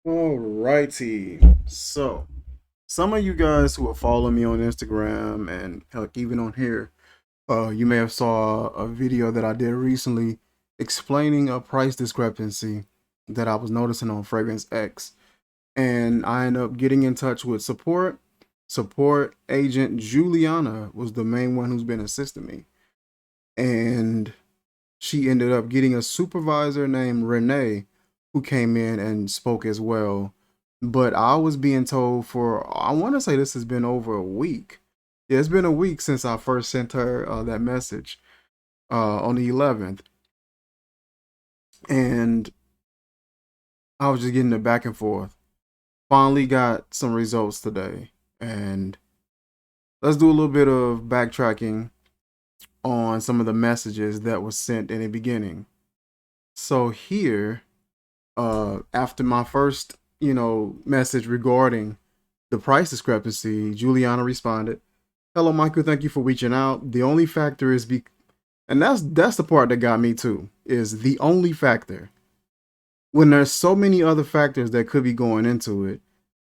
Alrighty. So, some of you guys who are following me on Instagram and heck, even on here, you may have saw a video that I did recently explaining a price discrepancy that I was noticing on Fragrance X. And I ended up getting in touch with support. Support agent Juliana was the main one who's been assisting me. And she ended up getting a supervisor named Renee who came in and spoke as well. But I was being told for, I want to say this has been over a week. Yeah, it's been a week since I first sent her that message on the 11th. And I was just getting it back and forth. Finally got some results today. And let's do a little bit of backtracking on some of the messages that was sent in the beginning. So here, after my first, message regarding the price discrepancy, Juliana responded, "Hello, Michael. Thank you for reaching out. The only factor is and that's the part that got me too. Is the only factor when there's so many other factors that could be going into it,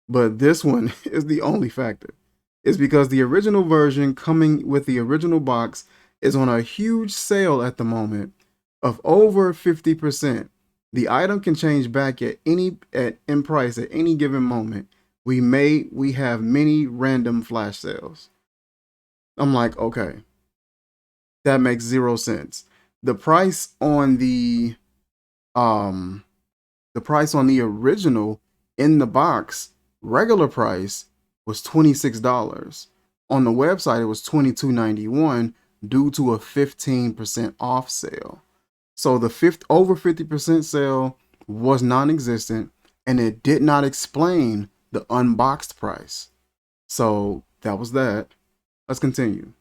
but this one is the only factor. It's because the original version coming with the original box is on a huge sale at the moment of over 50%. The item can change back in price at any given moment. We have many random flash sales." I'm like, okay, that makes zero sense. The price on um the original in the box, regular price, was $26. On the website it was $22.91 due to a 15% off sale. So the over 50% sale was non-existent and it did not explain the unboxed price. So that was that. Let's continue.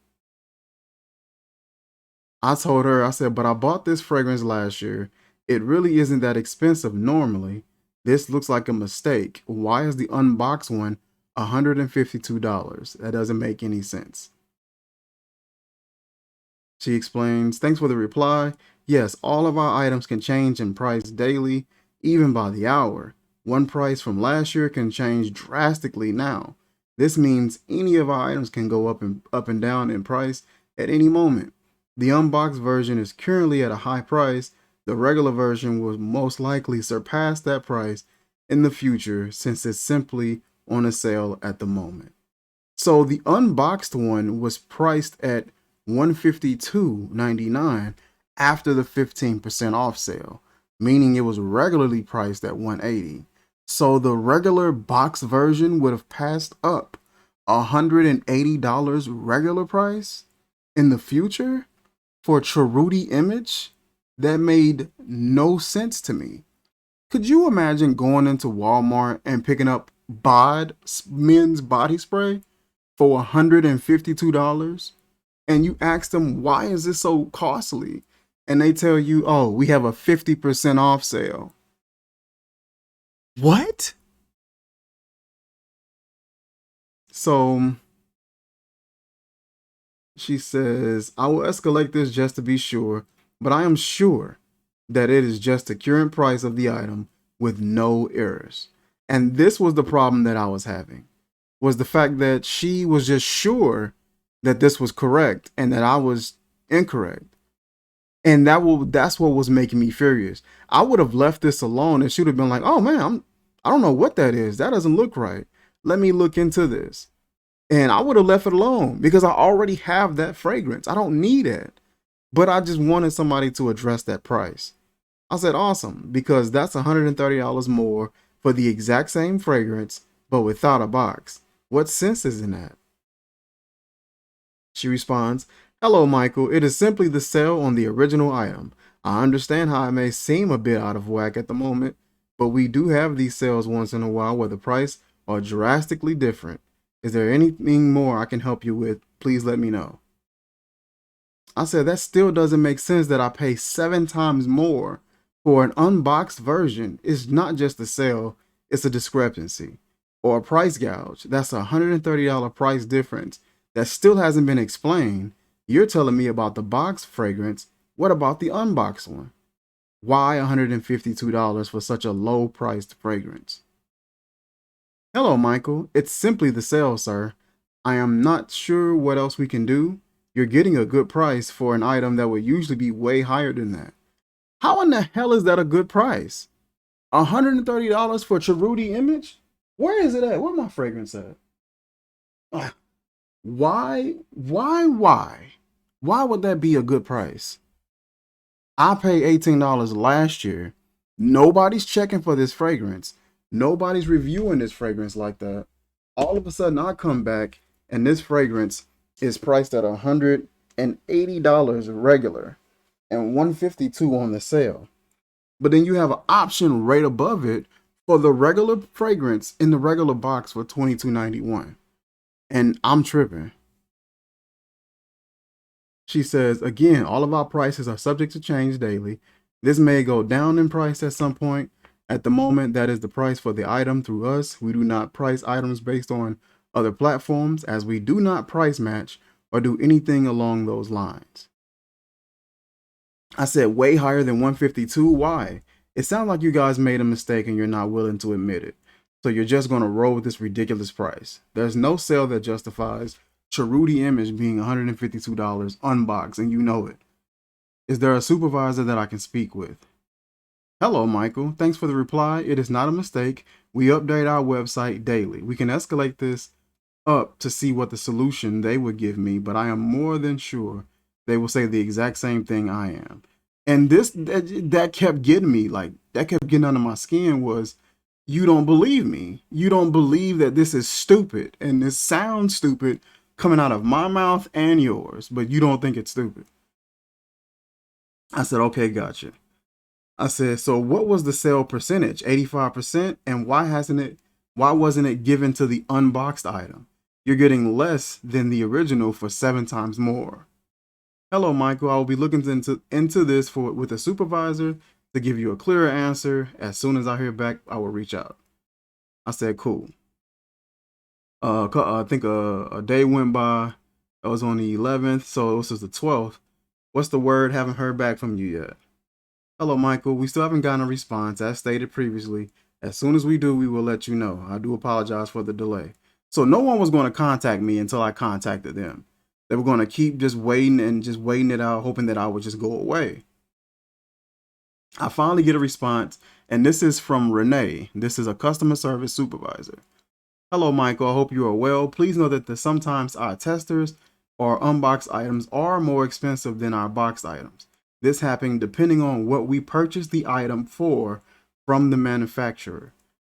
I told her, I said, "But I bought this fragrance last year. It really isn't that expensive normally. This looks like a mistake. Why is the unboxed one $152? That doesn't make any sense." She explains, "Thanks for the reply. Yes, all of our items can change in price daily, even by the hour. One price from last year can change drastically now. This means any of our items can go up and down in price at any moment. The unboxed version is currently at a high price. The regular version will most likely surpass that price in the future since it's simply on a sale at the moment." So the unboxed one was priced at $152.99 after the 15% off sale, meaning it was regularly priced at $180. So the regular box version would have passed up $180 regular price in the future for a Cheruti image? That made no sense to me. Could you imagine going into Walmart and picking up men's body spray for $152 and you ask them, "Why is this so costly?" And they tell you, "Oh, we have a 50% off sale." What? So she says, "I will escalate this just to be sure, but I am sure that it is just the current price of the item with no errors." And this was the problem that I was having, was the fact that she was just sure that this was correct and that I was incorrect. And that's what was making me furious. I would have left this alone and she would have been like, "Oh man, I don't know what that is. That doesn't look right. Let me look into this." And I would have left it alone because I already have that fragrance. I don't need it. But I just wanted somebody to address that price. I said, "Awesome," because that's $130 more for the exact same fragrance, but without a box. What sense is in that? She responds, "Hello, Michael. It is simply the sale on the original item. I understand how it may seem a bit out of whack at the moment, but we do have these sales once in a while where the price are drastically different. Is there anything more I can help you with? Please let me know." I said, "That still doesn't make sense that I pay 7 times more for an unboxed version. It's not just a sale, it's a discrepancy or a price gouge. That's a $130 price difference that still hasn't been explained. You're telling me about the box fragrance. What about the unboxed one? Why $152 for such a low priced fragrance?" Hello, Michael. It's simply the sale, sir. I am not sure what else we can do. You're getting a good price for an item that would usually be way higher than that. How in the hell is that a good price? $130 for a Cheruti image? Where is it at? Where my fragrance at? Ugh. Why? Why would that be a good price? I paid $18 last year. Nobody's checking for this fragrance. Nobody's reviewing this fragrance like that. All of a sudden, I come back and this fragrance is priced at $180 regular and $152 on the sale. But then you have an option right above it for the regular fragrance in the regular box for $22.91. And I'm tripping. She says, again, all of our prices are subject to change daily. This may go down in price at some point. At the moment, that is the price for the item through us. We do not price items based on other platforms, as we do not price match or do anything along those lines. I said way higher than 152. Why? It sounds like you guys made a mistake and you're not willing to admit it. So you're just going to roll with this ridiculous price. There's no sale that justifies Cheruti image being $152 unboxed, and you know it. Is there a supervisor that I can speak with? Hello, Michael. Thanks for the reply. It is not a mistake. We update our website daily. We can escalate this up to see what the solution they would give me, but I am more than sure they will say the exact same thing I am. And that kept getting me, like, that kept getting under my skin was, you don't believe me. You don't believe that this is stupid, and this sounds stupid coming out of my mouth and yours, but you don't think it's stupid. I said, okay, gotcha. I said, so what was the sale percentage? 85%? And why wasn't it given to the unboxed item? You're getting less than the original for 7 times more. Hello, Michael. I will be looking into this with a supervisor to give you a clearer answer. As soon as I hear back, I will reach out. I said, cool. I think a day went by. It was on the 11th, so this is the 12th. What's the word? Haven't heard back from you yet. Hello, Michael. We still haven't gotten a response, as stated previously. As soon as we do, we will let you know. I do apologize for the delay. So no one was going to contact me until I contacted them. They were going to keep just waiting it out, hoping that I would just go away. I finally get a response, and this is from Renee. This is a customer service supervisor. Hello, Michael. I hope you are well. Please know that sometimes our testers or unboxed items are more expensive than our boxed items. This happening depending on what we purchased the item for from the manufacturer.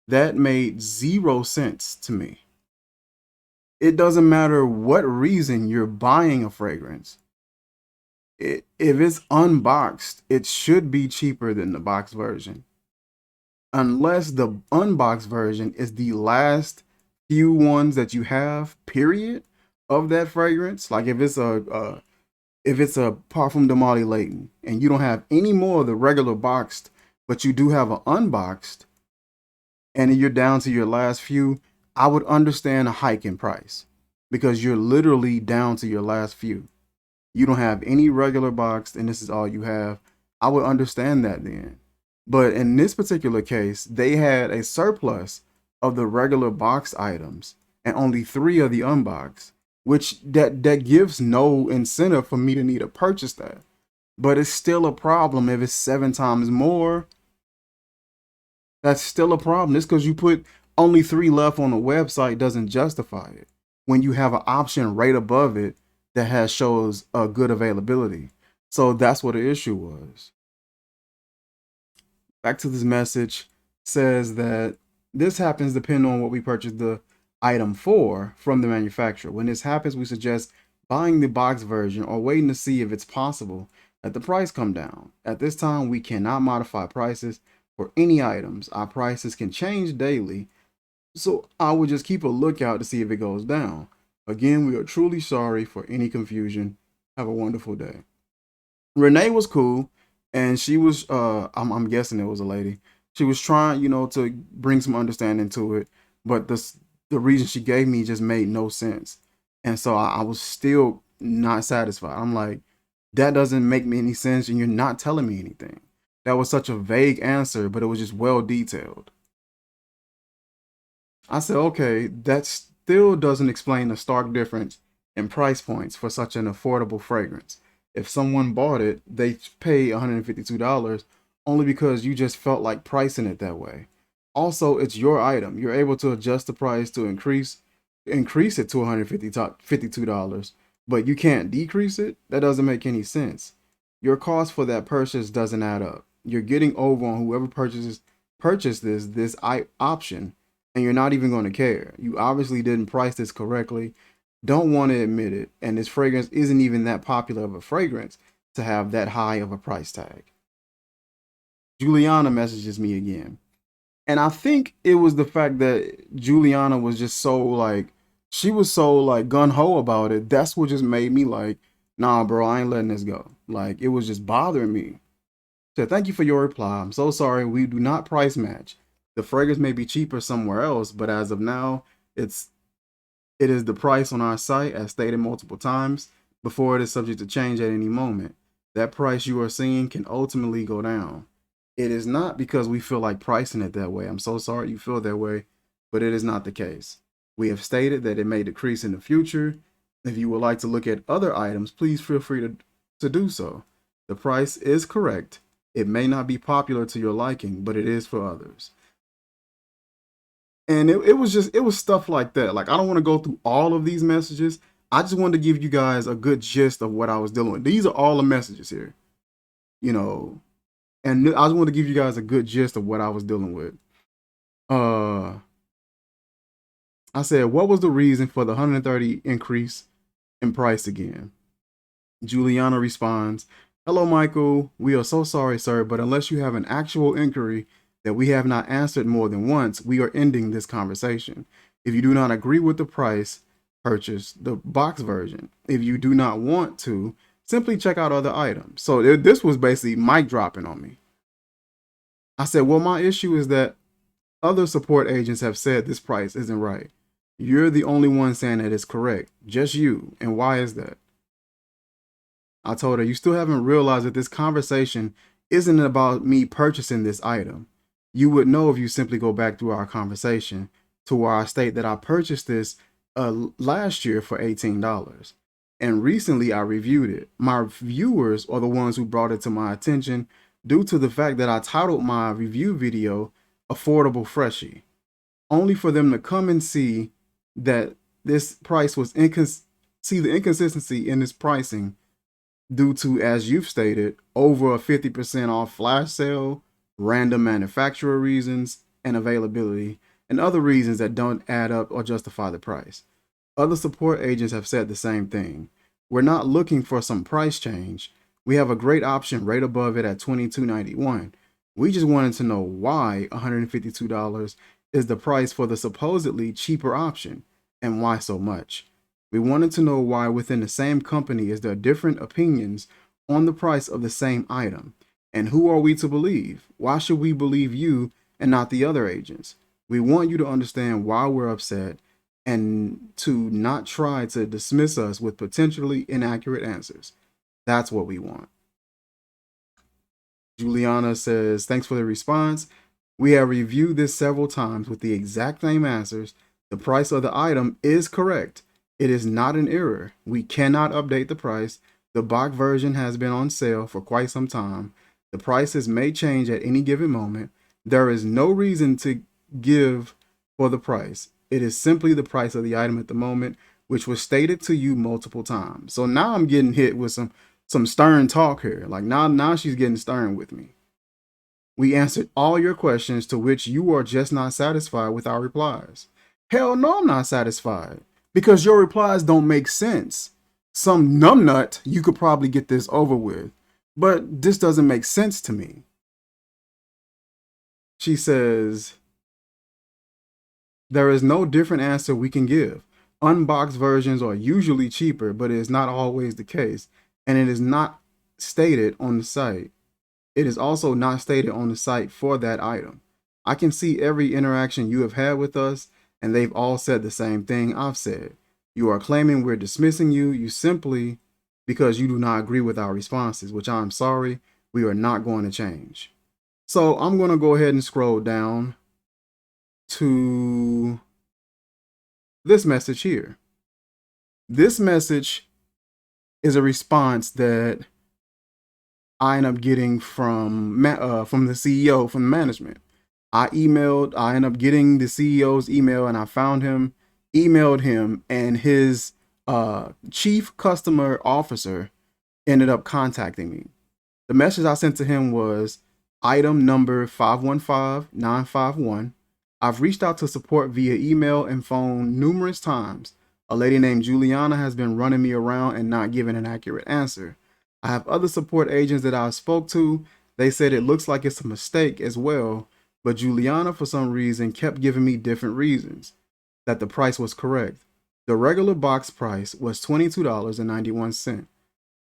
That made 0 sense to me. It doesn't matter what reason you're buying a fragrance. If it's unboxed, it should be cheaper than the box version. Unless the unboxed version is the last few ones that you have, period, of that fragrance. Like if it's a Parfum de Marly Layton and you don't have any more of the regular boxed, but you do have an unboxed, and you're down to your last few, I would understand a hike in price because you're literally down to your last few. You don't have any regular boxed and this is all you have. I would understand that then. But in this particular case, they had a surplus of the regular boxed items and only 3 of the unboxed, which that gives no incentive for me to need to purchase that. But it's still a problem if it's 7 times more. That's still a problem. It's because you put only 3 left on the website doesn't justify it when you have an option right above it that shows a good availability. So that's what the issue was. Back to this message, says that this happens depending on what we purchased the item for from the manufacturer. When this happens, we suggest buying the box version or waiting to see if it's possible that the price come down. At this time, we cannot modify prices for any items. Our prices can change daily, so I would just keep a lookout to see if it goes down. Again, we are truly sorry for any confusion. Have a wonderful day. Renee was cool, and she was, I'm guessing it was a lady. She was trying, to bring some understanding to it, but the reason she gave me just made no sense. And so I was still not satisfied. I'm like, that doesn't make me any sense, and you're not telling me anything. That was such a vague answer, but it was just well detailed. I said, okay, that still doesn't explain the stark difference in price points for such an affordable fragrance. If someone bought it, they pay $152 only because you just felt like pricing it that way. Also, it's your item. You're able to adjust the price to increase it to $152, but you can't decrease it. That doesn't make any sense. Your cost for that purchase doesn't add up. You're getting over on whoever purchased this option, and you're not even going to care. You obviously didn't price this correctly, don't want to admit it, and this fragrance isn't even that popular of a fragrance to have that high of a price tag. Juliana messages me again. And I think it was the fact that Juliana was just so like, she was so like gun ho about it. That's what just made me like, nah, bro, I ain't letting this go. Like, it was just bothering me. So thank you for your reply. I'm so sorry. We do not price match. The fragrance may be cheaper somewhere else, but as of now, it's it is the price on our site, as stated multiple times before. It is subject to change at any moment. That price you are seeing can ultimately go down. It is not because we feel like pricing it that way. I'm so sorry you feel that way, but it is not the case. We have stated that it may decrease in the future. If you would like to look at other items, please feel free to do so. The price is correct. It may not be popular to your liking, but it is for others. And it was stuff like that. Like, I don't want to go through all of these messages. I just wanted to give you guys a good gist of what I was dealing with. These are all the messages here, you know, and I just want to give you guys a good gist of what I was dealing with. Uh, I said, what was the reason for the 130 increase in price again? Juliana responds, hello, Michael. We are so sorry, sir, but unless you have an actual inquiry that we have not answered more than once, we are ending this conversation. If you do not agree with the price, purchase the box version. If you do not want to, simply check out other items. So this was basically mic dropping on me. I said, well, my issue is that other support agents have said this price isn't right. You're the only one saying that it's correct. Just you. And why is that? I told her, you still haven't realized that this conversation isn't about me purchasing this item. You would know if you simply go back through our conversation to where I state that I purchased this last year for $18. And recently I reviewed it. My viewers are the ones who brought it to my attention due to the fact that I titled my review video Affordable Freshie, only for them to come and see that this price was see the inconsistency in this pricing due to, as you've stated, over a 50% off flash sale, random manufacturer reasons, and availability, and other reasons that don't add up or justify the price. Other support agents have said the same thing. We're not looking for some price change. We have a great option right above it at $22.91. We just wanted to know why $152 is the price for the supposedly cheaper option, and why so much. We wanted to know why within the same company is there different opinions on the price of the same item. And who are we to believe? Why should we believe you and not the other agents? We want you to understand why we're upset and to not try to dismiss us with potentially inaccurate answers. That's what we want. Juliana says, thanks for the response. We have reviewed this several times with the exact same answers. The price of the item is correct. It is not an error. We cannot update the price. The box version has been on sale for quite some time. The prices may change at any given moment. There is no reason to give for the price. It is simply the price of the item at the moment, which was stated to you multiple times. So now I'm getting hit with some stern talk here. Like now she's getting stern with me. We answered all your questions to which you are just not satisfied with our replies. Hell no, I'm not satisfied because your replies don't make sense. Some numbnut, you could probably get this over with, but this doesn't make sense to me. She says, there is no different answer we can give. Unboxed versions are usually cheaper, but it is not always the case, and it is not stated on the site. It is also not stated on the site for that item. I can see every interaction you have had with us, and they've all said the same thing I've said. You are claiming we're dismissing you simply because you do not agree with our responses, which I'm sorry, we are not going to change. So I'm going to go ahead and scroll down to this message here. This message is a response that I end up getting from the CEO, from management. I end up getting the CEO's email, and I found him, emailed him, and his chief customer officer ended up contacting me. The message I sent to him was item number 515951. I've reached out to support via email and phone numerous times. A lady named Juliana has been running me around and not giving an accurate answer. I have other support agents that I spoke to. They said it looks like it's a mistake as well, but Juliana, for some reason, kept giving me different reasons that the price was correct. The regular box price was $22.91.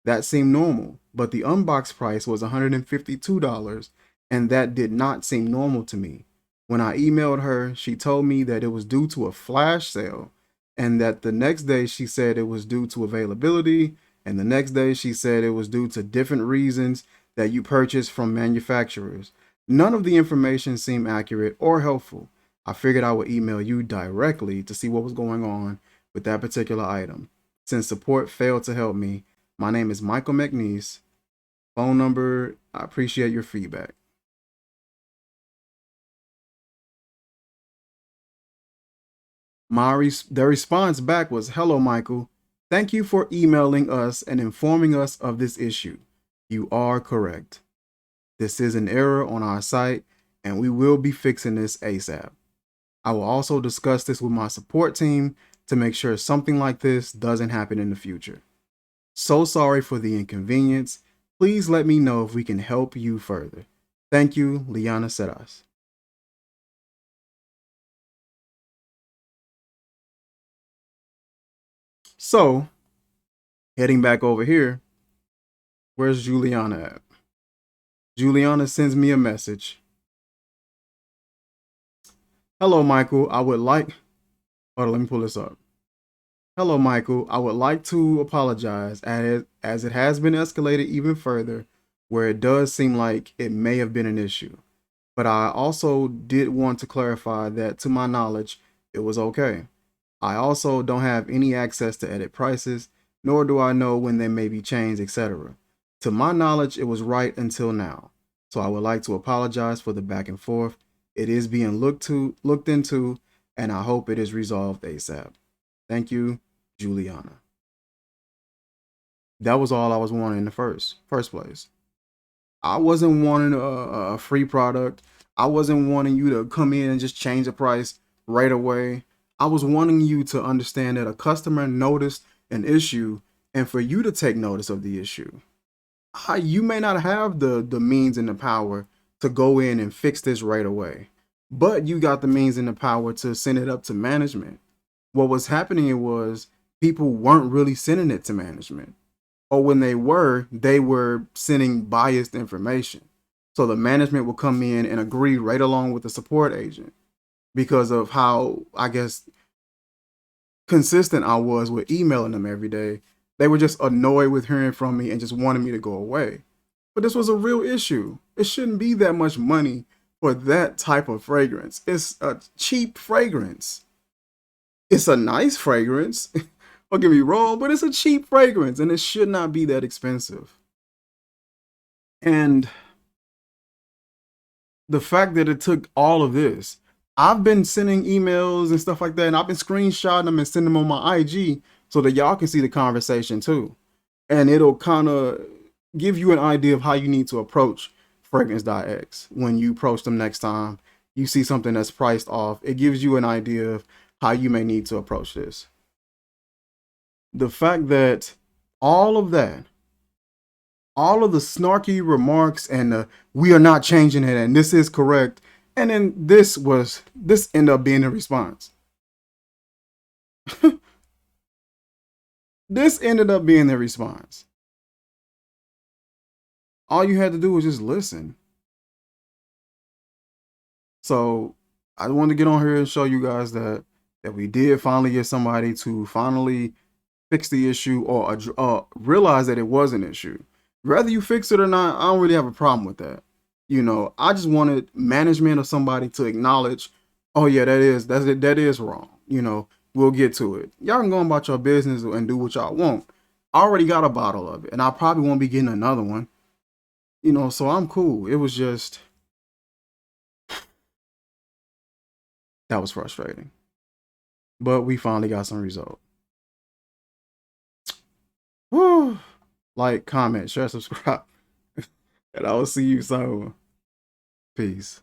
That seemed normal, but the unboxed price was $152, and that did not seem normal to me. When I emailed her, she told me that it was due to a flash sale, and that the next day she said it was due to availability, and the next day she said it was due to different reasons that you purchased from manufacturers. None of the information seemed accurate or helpful. I figured I would email you directly to see what was going on with that particular item. Since support failed to help me, my name is Michael McNeese. Phone number, I appreciate your feedback. The response back was, hello, Michael. Thank you for emailing us and informing us of this issue. You are correct. This is an error on our site, and we will be fixing this ASAP. I will also discuss this with my support team to make sure something like this doesn't happen in the future. So sorry for the inconvenience. Please let me know if we can help you further. Thank you, Liana Seras. So, heading back over here, where's Juliana at? Juliana sends me a message. Hello, Michael. Hold on, let me pull this up. Hello, Michael. I would like to apologize as it has been escalated even further, where it does seem like it may have been an issue. But I also did want to clarify that, to my knowledge, it was okay. I also don't have any access to edit prices, nor do I know when they may be changed, etc. To my knowledge, it was right until now. So I would like to apologize for the back and forth. It is being looked into, and I hope it is resolved ASAP. Thank you, Juliana. That was all I was wanting in the first place. I wasn't wanting a free product. I wasn't wanting you to come in and just change the price right away. I was wanting you to understand that a customer noticed an issue and for you to take notice of the issue. You may not have the means and the power to go in and fix this right away, but you got the means and the power to send it up to management. What was happening was people weren't really sending it to management, or when they were sending biased information. So the management will come in and agree right along with the support agent because of how, I guess, consistent I was with emailing them every day. They were just annoyed with hearing from me and just wanted me to go away. But this was a real issue. It shouldn't be that much money for that type of fragrance. It's a cheap fragrance. It's a nice fragrance. Don't get me wrong, but it's a cheap fragrance and it should not be that expensive. And the fact that it took all of this, I've been sending emails and stuff like that, and I've been screenshotting them and sending them on my IG so that y'all can see the conversation too. And it'll kind of give you an idea of how you need to approach Fragrance.x when you approach them next time. You see something that's priced off, it gives you an idea of how you may need to approach this. The fact that all of that, all of the snarky remarks and we are not changing it and this is correct, and then this ended up being the response. This ended up being the response. All you had to do was just listen. So I wanted to get on here and show you guys that we did finally get somebody to finally fix the issue or realize that it was an issue. Whether you fix it or not, I don't really have a problem with that. You know, I just wanted management or somebody to acknowledge, oh yeah, that is wrong. You know, we'll get to it. Y'all can go about your business and do what y'all want. I already got a bottle of it, and I probably won't be getting another one. So I'm cool. It was just, that was frustrating. But we finally got some result. Whew. Like, comment, share, subscribe. And I will see you soon. Peace.